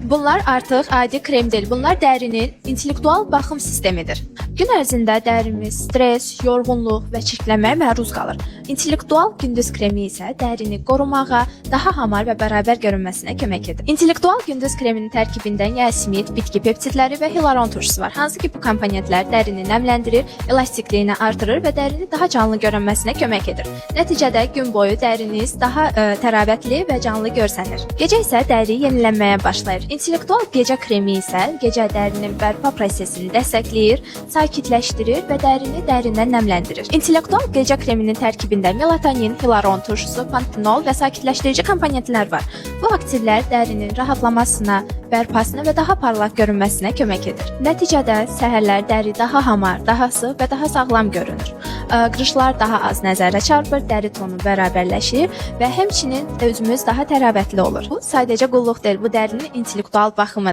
Bunlar artıq adi krem deyil. Bunlar dərinin intellektual baxım sistemidir. Gün ərzində dərimiz stres, yorğunluq və çirklənməyə məruz qalır. İntellektual gündüz kremi isə dərini qorumağa, daha hamar və bərabər görünməsinə kömək edir. İntellektual gündüz kreminin tərkibində niasinamid, bitki peptidləri və hialuron turşusu var. Hansı ki bu komponentlər dərini nəmləndirir, elastikliyini artırır və dərini daha canlı görünməsinə kömək edir. Nəticədə gün boyu dəriniz daha təravətli və canlı görsənir. Gecə isə dəri yenilənməyə başlayır. İntellektual gecə kremi isə gecə dərinin bərpa prosesini dəstəkləyir, sakitləşdirir və dərini dərindən nəmləndirir. İntellektual gecə kreminin tərkibində melatonin, hialuron turşusu, pantenol və sakitləşdirici komponentlər var. Bu aktivlər dərinin rahatlamasına, bərpasına və daha parlaq görünməsinə kömək edir. Nəticədə səhərlər dəri daha hamar, daha sıx və daha sağlam görünür. Qırışlar daha az nəzərə çarpır, dəri tonu bərabərləşir və həmçinin özümüz daha təravətli olur. Bu sadəcə qulluq deyil, bu dərinin intellektual baxımıdır.